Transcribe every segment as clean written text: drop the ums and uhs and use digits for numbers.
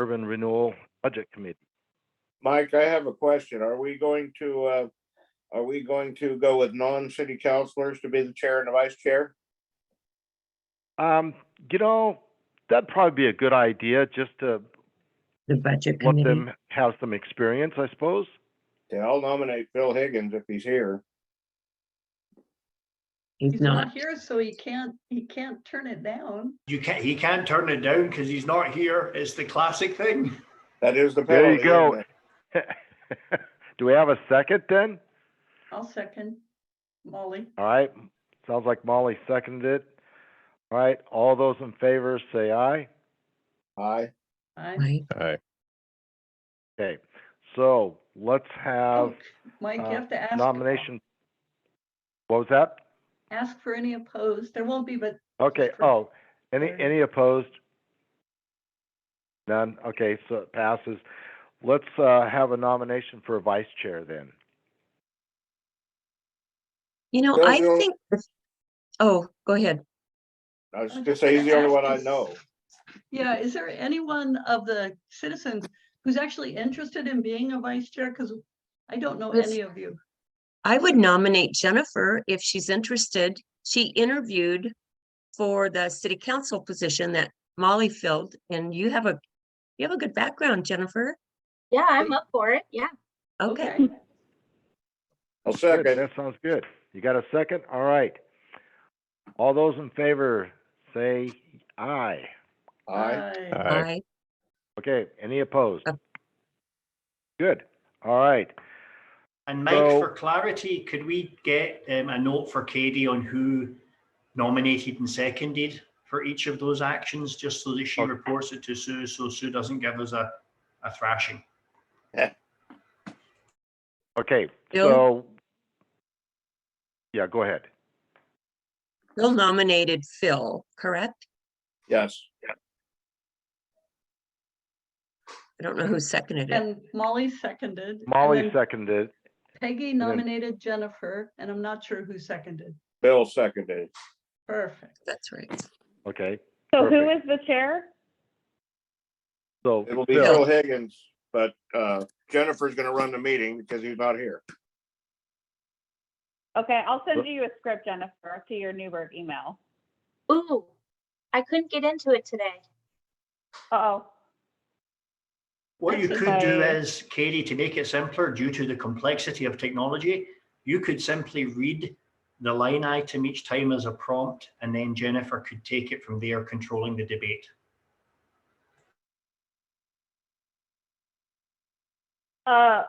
Urban Renewal Budget Committee. Mike, I have a question. Are we going to go with non-city councilors to be the chair and the vice chair? You know, that'd probably be a good idea, just to The budget let committee. them have some experience, I suppose. Yeah, I'll nominate Phil Higgins if he's here. He's He's not. not here, so he can't turn it down. He can't turn it down because he's not here. It's the classic thing. That is the There penalty. you go. isn't it? Do we have a second then? I'll second Molly. All right. Sounds like Molly seconded it. All right. All those in favor say aye. Aye. Aye. Right. Okay. So let's have Oh, Mike, you have to ask. nomination. What was that? Ask for any opposed. There won't be, but Okay. For- Oh, any for- opposed? None. Okay. So it passes. Let's have a nomination for a vice chair then. You know, Phil, I you'll- think, oh, go ahead. I was I was gonna just say he's the gonna only one I ask know. yeah, is there anyone of the citizens who's actually interested in being a vice chair? Because I don't know Yes. any of you. I would nominate Jennifer if she's interested. She interviewed for the city council position that Molly filled, and you have a good background, Jennifer. Yeah, I'm up for it. Yeah. Okay. I'll Good. second. That sounds good. You got a second? All right. All those in favor say aye. Aye. Aye. Okay. Any opposed? Uh, Good. All right. And Mike, So- for clarity, could we get a note for Katie on who nominated and seconded for each of those actions, just so that she Okay. reports it to Sue, so Sue doesn't give us a thrashing? Okay. Bill? So, yeah, go ahead. Bill nominated Phil, correct? Yes. I don't know who seconded it. And Molly seconded. and Molly then seconded. Peggy then- nominated Jennifer, and I'm not sure who seconded. Bill seconded. Perfect. That's right. Okay. So who Perfect. is the chair? So It'll be Phil. Phil Higgins, but Jennifer's gonna run the meeting because he's not here. Okay, I'll send you a script, Jennifer, to your Newberg email. Ooh, I couldn't get into it today. Uh-oh. What you That's could do okay. is, Katie, to make it simpler due to the complexity of technology, you could simply read the line item each time as a prompt, and then Jennifer could take it from there, controlling the debate.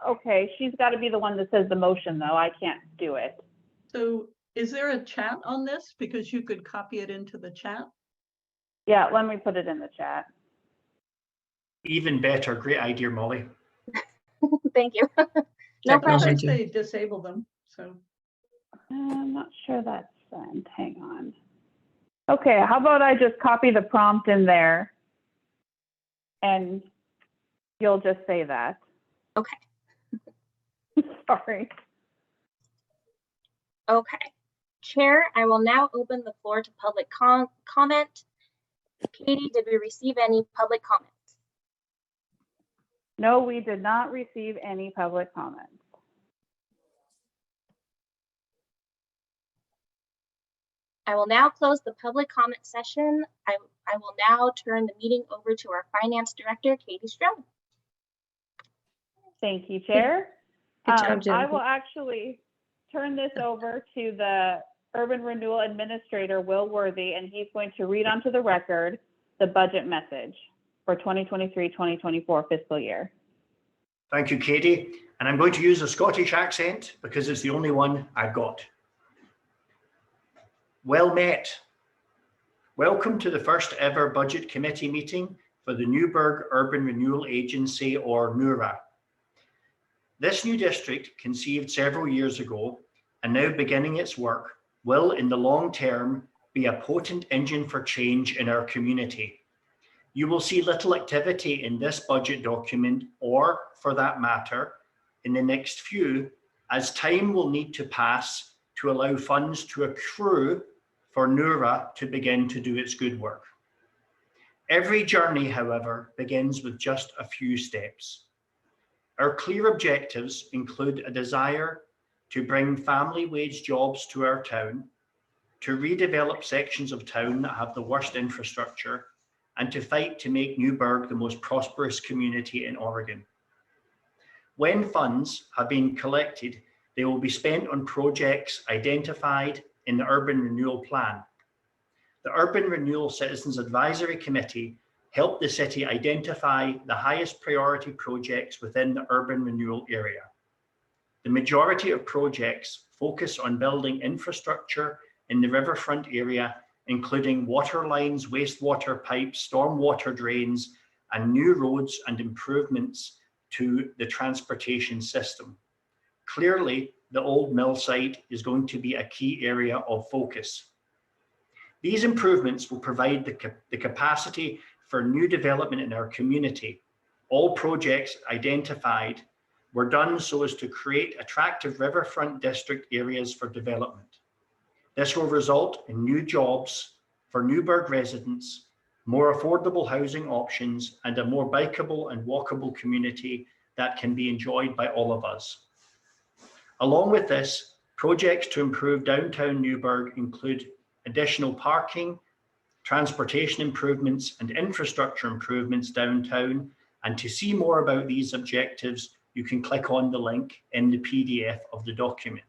Okay, she's got to be the one that says the motion, though. I can't do it. So is there a chat on this? Because you could copy it into the chat. Yeah, let me put it in the chat. Even better, great idea, Molly. Thank you. No Technology. pressure. Sometimes they disable them, so. I'm not sure that's sent. Hang on. Okay, how about I just copy the prompt in there? And you'll just say that. Okay. Sorry. Okay. Chair, I will now open the floor to public comment. Katie, did we receive any public comments? No, we did not receive any public comments. I will now close the public comment session. I will now turn the meeting over to our finance director, Katie Strome. Thank you, Chair. Good job, I Jennifer. will actually turn this over to the Urban Renewal Administrator, Will Worthy, and he's going to read onto the record the budget message for 2023-2024 fiscal year. Thank you, Katie. And I'm going to use a Scottish accent because it's the only one I've got. Well met. Welcome to the first ever Budget Committee meeting for the Newberg Urban Renewal Agency, or NURA. This new district, conceived several years ago and now beginning its work, will in the long term be a potent engine for change in our community. You will see little activity in this budget document, or for that matter, in the next few, as time will need to pass to allow funds to accrue for NURA to begin to do its good work. Every journey, however, begins with just a few steps. Our clear objectives include a desire to bring family wage jobs to our town, to redevelop sections of town that have the worst infrastructure, and to fight to make Newberg the most prosperous community in Oregon. When funds have been collected, they will be spent on projects identified in the Urban Renewal Plan. The Urban Renewal Citizens Advisory Committee helped the city identify the highest priority projects within the urban renewal area. The majority of projects focus on building infrastructure in the riverfront area, including water lines, wastewater pipes, stormwater drains, and new roads and improvements to the transportation system. Clearly, the old mill site is going to be a key area of focus. These improvements will provide the capacity for new development in our community. All projects identified were done so as to create attractive riverfront district areas for development. This will result in new jobs for Newberg residents, more affordable housing options, and a more bikeable and walkable community that can be enjoyed by all of us. Along with this, projects to improve downtown Newberg include additional parking, transportation improvements, and infrastructure improvements downtown. And to see more about these objectives, you can click on the link in the PDF of the document.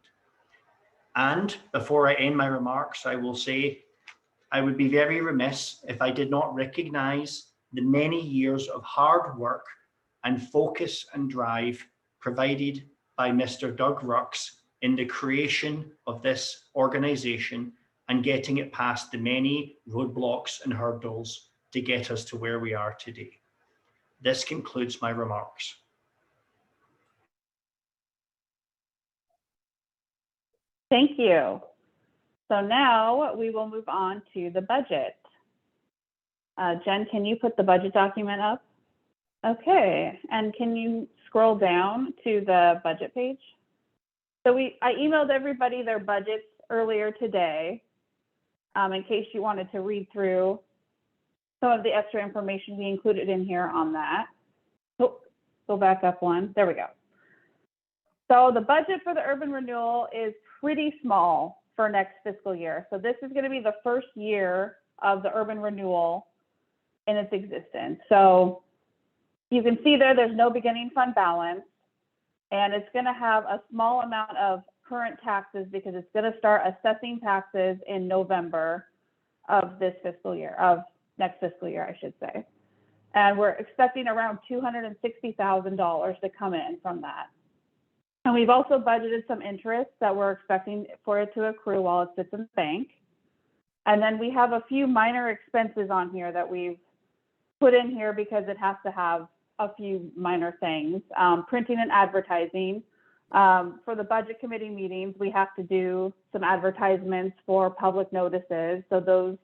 And before I end my remarks, I will say I would be very remiss if I did not recognize the many years of hard work and focus and drive provided by Mr. Doug Rux in the creation of this organization and getting it past the many roadblocks and hurdles to get us to where we are today. This concludes my remarks. Thank you. So now we will move on to the budget. Jen, can you put the budget document up? Okay, and can you scroll down to the budget page? So I emailed everybody their budgets earlier today, in case you wanted to read through some of the extra information we included in here on that. Oh, go back up one. There we go. So the budget for the urban renewal is pretty small for next fiscal year. So this is going to be the first year of the urban renewal in its existence. So you can see there's no beginning fund balance, and it's going to have a small amount of current taxes because it's going to start assessing taxes in November of this fiscal year, of next fiscal year, I should say. And we're expecting around $260,000 to come in from that. And we've also budgeted some interest that we're expecting for it to accrue while it sits in the bank. And then we have a few minor expenses on here that we've put in here because it has to have a few minor things. Printing and advertising. For the budget committee meetings, we have to do some advertisements for public notices. So those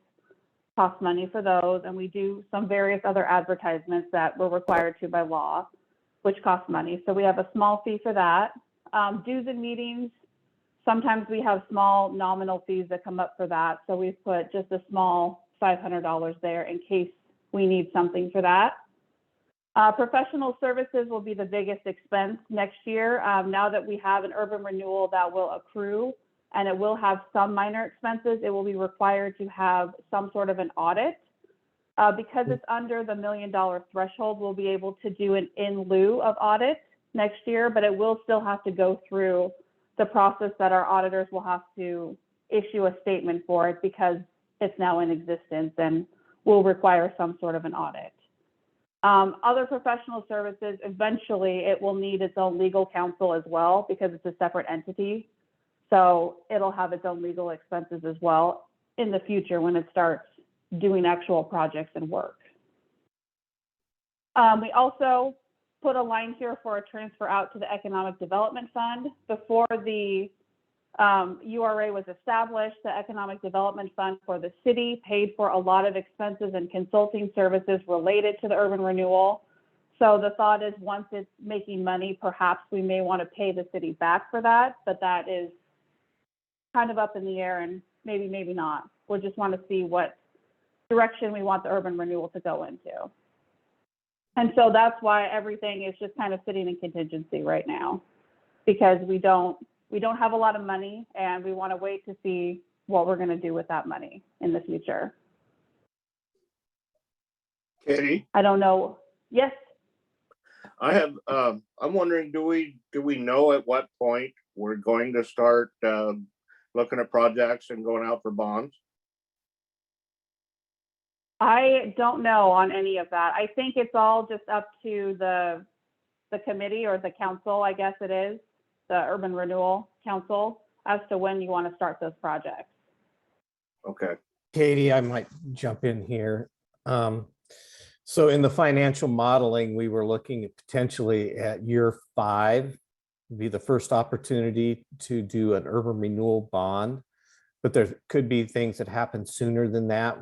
cost money for those. And we do some various other advertisements that we're required to by law, which cost money. So we have a small fee for that. Dues and meetings, sometimes we have small nominal fees that come up for that. So we've put just a small $500 there in case we need something for that. Professional services will be the biggest expense next year. Now that we have an urban renewal that will accrue and it will have some minor expenses, it will be required to have some sort of an audit. Because it's under the $1 million threshold, we'll be able to do an in lieu of audit next year, but it will still have to go through the process that our auditors will have to issue a statement for it because it's now in existence and will require some sort of an audit. Other professional services, eventually it will need its own legal counsel as well because it's a separate entity. So it'll have its own legal expenses as well in the future when it starts doing actual projects and work. We also put a line here for a transfer out to the Economic Development Fund. Before the URA was established, the Economic Development Fund for the city paid for a lot of expenses and consulting services related to the urban renewal. So the thought is once it's making money, perhaps we may want to pay the city back for that, but that is kind of up in the air and maybe not. We'll just want to see what direction we want the urban renewal to go into. And so that's why everything is just kind of sitting in contingency right now, because we don't have a lot of money and we want to wait to see what we're going to do with that money in the future. Katie, I don't know. Yes. I have, I'm wondering, do we know at what point we're going to start, looking at projects and going out for bonds? I don't know on any of that. I think it's all just up to the committee or the council, I guess it is, the Urban Renewal Council, as to when you want to start those projects. Okay, Katie, I might jump in here. So in the financial modeling, we were looking at potentially at year 5 would be the first opportunity to do an urban renewal bond, but there could be things that happen sooner than that,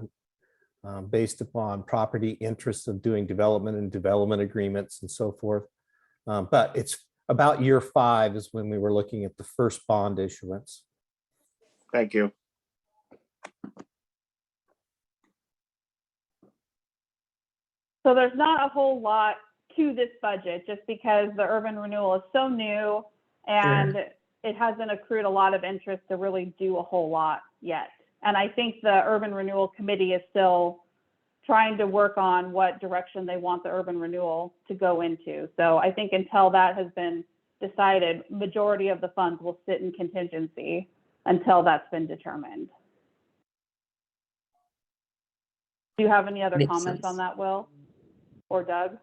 based upon property interests of doing development and development agreements and so forth. But it's about year 5 is when we were looking at the first bond issuance. thank you. So there's not a whole lot to this budget, just because the urban renewal is so new and it hasn't accrued a lot of interest to really do a whole lot yet. And I think the Urban Renewal Committee is still trying to work on what direction they want the urban renewal to go into. So I think until that has been decided, majority of the funds will sit in contingency until that's been determined. Do you have any other Makes comments on sense. that, Will or Doug?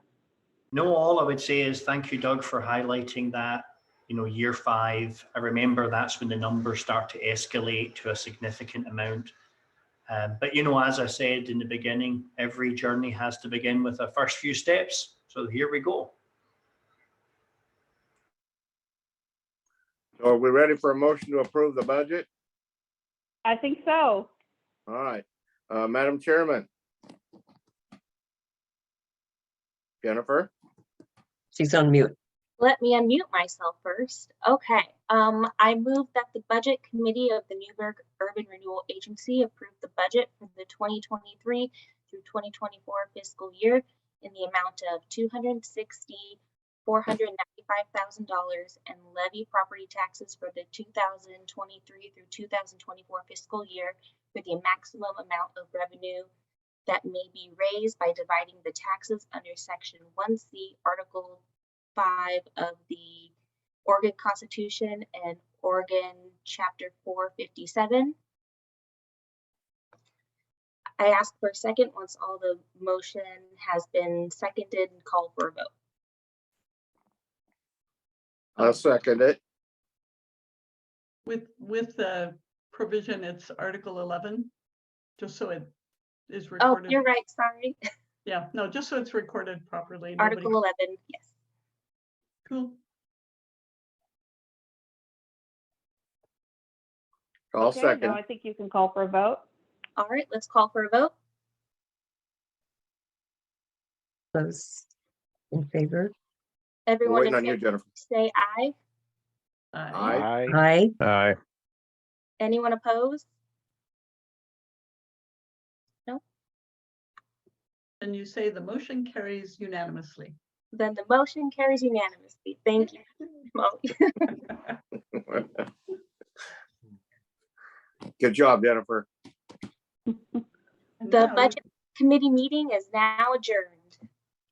No, all I would say is thank you, Doug, for highlighting that, year 5. I remember that's when the numbers start to escalate to a significant amount. But, as I said in the beginning, every journey has to begin with the first few steps. So here we go. So are we ready for a motion to approve the budget? I think so. All right, Madam Chairman. Jennifer? She's on mute. Let me unmute myself first. Okay, I move that the Budget Committee of the Newberg Urban Renewal Agency approve the budget for the 2023 through 2024 fiscal year in the amount of $260,495,000 and levy property taxes for the 2023 through 2024 fiscal year for the maximum amount of revenue that may be raised by dividing the taxes under Section 1C, Article 5 of the Oregon Constitution and Oregon Chapter 457. I ask for a second once all the motion has been seconded and called for a vote. I'll second it. With the provision, it's Article 11, just so it is Oh, recorded. you're right, sorry. Yeah, no, just so it's recorded properly. Article 11, yes. Cool. I'll Okay, second. now I think you can call for a vote. All right, let's call for a vote. Those in favor? We're Everyone waiting in on you, favor, Jennifer. say aye. Aye. Aye. Aye. Anyone opposed? And you say the motion carries unanimously. Then the motion carries unanimously. Thank you, Molly. Good job, Jennifer. And The now- Budget Committee meeting is now adjourned.